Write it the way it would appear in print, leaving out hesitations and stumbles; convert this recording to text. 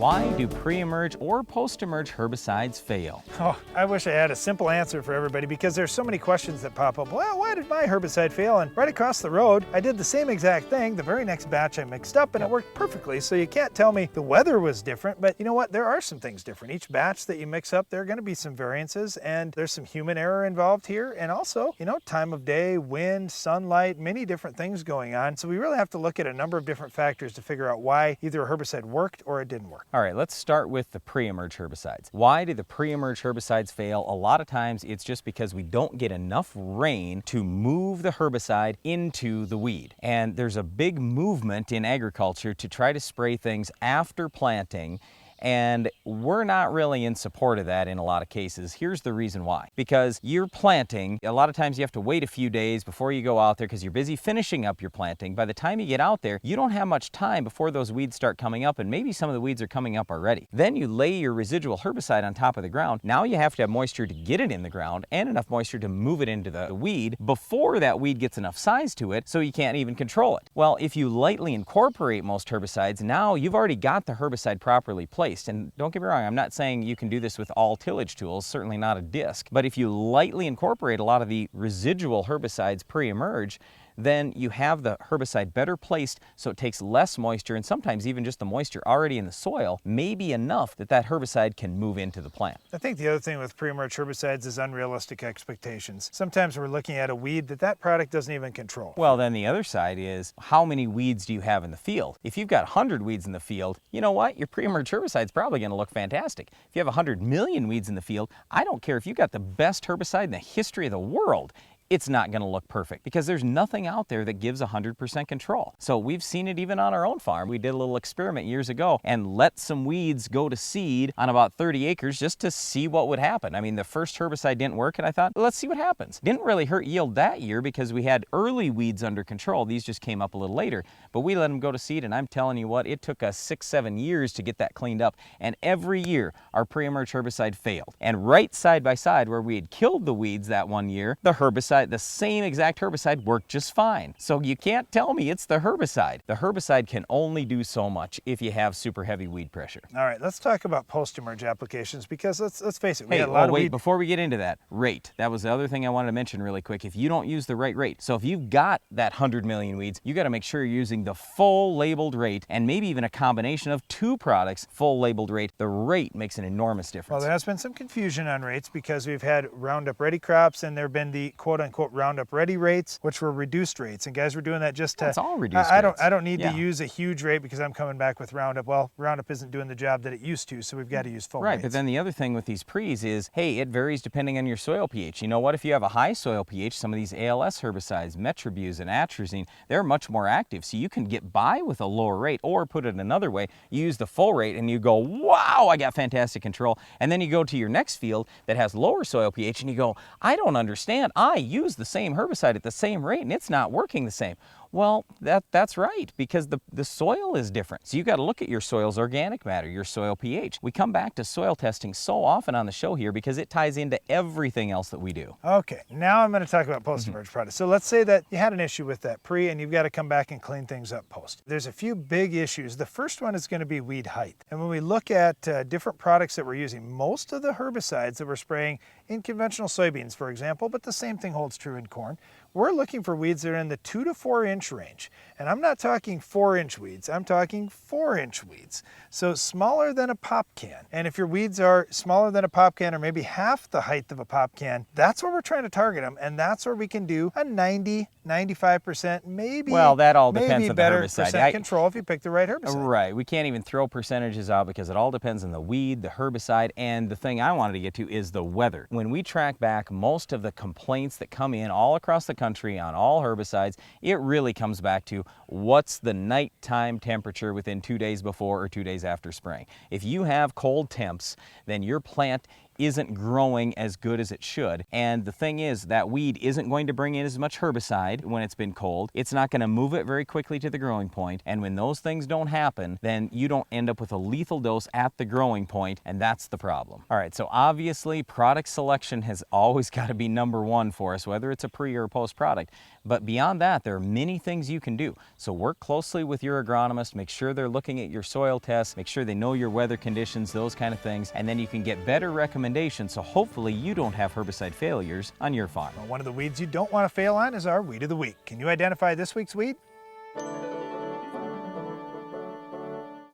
Why do pre-emerge or post-emerge herbicides fail? Oh, I wish I had a simple answer for everybody because there's so many questions that pop up. Well, why did my herbicide fail? And right across the road, I did the same exact thing. The very next batch I mixed up and it worked perfectly. So you can't tell me the weather was different, but you know what? There are some things different. Each batch that you mix up, there are going to be some variances, and there's some human error involved here. And also, you know, time of day, wind, sunlight, many different things going on. So we really have to look at a number of different factors to figure out why either a herbicide worked or it didn't work. All right, let's start with the pre-emerge herbicides. Why do the pre-emerge herbicides fail? A lot of times it's just because we don't get enough rain to move the herbicide into the weed. And there's a big movement in agriculture to try to spray things after planting, and we're not really in support of that in a lot of cases. Here's the reason why. Because you're planting, a lot of times you have to wait a few days before you go out there because you're busy finishing up your planting. By the time you get out there, you don't have much time before those weeds start coming up, and maybe some of the weeds are coming up already. Then you lay your residual herbicide on top of the ground. Now you have to have moisture to get it in the ground and enough moisture to move it into the weed before that weed gets enough size to it so you can't even control it. Well, if you lightly incorporate most herbicides, now you've already got the herbicide properly placed. And don't get me wrong, I'm not saying you can do this with all tillage tools, certainly not a disc, but if you lightly incorporate a lot of the residual herbicides pre-emerge, then you have the herbicide better placed so it takes less moisture, and sometimes even just the moisture already in the soil may be enough that that herbicide can move into the plant. I think the other thing with pre-emerge herbicides is unrealistic expectations. Sometimes we're looking at a weed that product doesn't even control. Well, then the other side is, how many weeds do you have in the field? If you've got 100 weeds in the field, you know what? Your pre-emerge herbicide is probably going to look fantastic. If you have 100 million weeds in the field, I don't care if you've got the best herbicide in the history of the world, it's not going to look perfect because there's nothing out there that gives 100% control. So we've seen it even on our own farm. We did a little experiment years ago and let some weeds go to seed on about 30 acres just to see what would happen. I mean, the first herbicide didn't work and I thought, let's see what happens. Didn't really hurt yield that year because we had early weeds under control. These just came up a little later, but we let them go to seed, and I'm telling you what, it took us 6-7 years to get that cleaned up, and every year our pre-emerge herbicide failed. And right side by side where we had killed the weeds that one year, the same exact herbicide worked just fine. So you can't tell me it's the herbicide. The herbicide can only do so much if you have super heavy weed pressure. All right, let's talk about post-emerge applications because let's face it, we hey, had a lot of weed. Before we get into that, rate. That was the other thing I wanted to mention really quick. If you don't use the right rate, so if you've got that 100 million weeds, you got to make sure you're using the full labeled rate, and maybe even a combination of two products, full labeled rate. The rate makes an enormous difference. Well, there has been some confusion on rates because we've had Roundup Ready crops, and there have been the quote-unquote Roundup Ready rates, which were reduced rates. And guys were doing that just to... It's all reduced I don't need to use a huge rate because I'm coming back with Roundup. Well, Roundup isn't doing the job that it used to, so we've got to use full rates. Right, but then the other thing with these pre's is, hey, it varies depending on your soil pH. You know what? If you have a high soil pH, some of these ALS herbicides, metribuzin, atrazine, they're much more active, so you can get by with a lower rate. Or put it another way, you use the full rate and you go, wow, I got fantastic control. And then you go to your next field that has lower soil pH and you go, I don't understand. I use the same herbicide at the same rate and it's not working the same. Well, that's right, because the soil is different. So you got to look at your soil's organic matter, your soil pH. We come back to soil testing so often on the show here because it ties into everything else that we do. Okay, now I'm going to talk about post-emerge products. So let's say that you had an issue with that pre and you've got to come back and clean things up post. There's a few big issues. The first one is going to be weed height. And when we look at different products that we're using, most of the herbicides that we're spraying in conventional soybeans, for example, but the same thing holds true in corn, we're looking for weeds that are in the 2 to 4 inch range. And I'm not talking 4-inch weeds, I'm talking 4-inch weeds. So smaller than a pop can. And if your weeds are smaller than a pop can or maybe half the height of a pop can, that's where we're trying to target them. And that's where we can do a 90, 95%, maybe, well, that all depends on the better herbicide. percent control if you pick the right herbicide. Right, we can't even throw percentages out because it all depends on the weed, the herbicide, and the thing I wanted to get to is the weather. When we track back most of the complaints that come in all across the country on all herbicides, it really comes back to what's the nighttime temperature within 2 days before or 2 days after spraying. If you have cold temps, then your plant isn't growing as good as it should. And the thing is, that weed isn't going to bring in as much herbicide when it's been cold. It's not going to move it very quickly to the growing point. And when those things don't happen, then you don't end up with a lethal dose at the growing point, and that's the problem. All right, so obviously product selection has always got to be number one for us, whether it's a pre or post product. But beyond that, there are many things you can do. So work closely with your agronomist, make sure they're looking at your soil tests, make sure they know your weather conditions, those kind of things, and then you can get better recommendations so hopefully you don't have herbicide failures on your farm. Well, one of the weeds you don't want to fail on is our weed of the week. Can you identify this week's weed?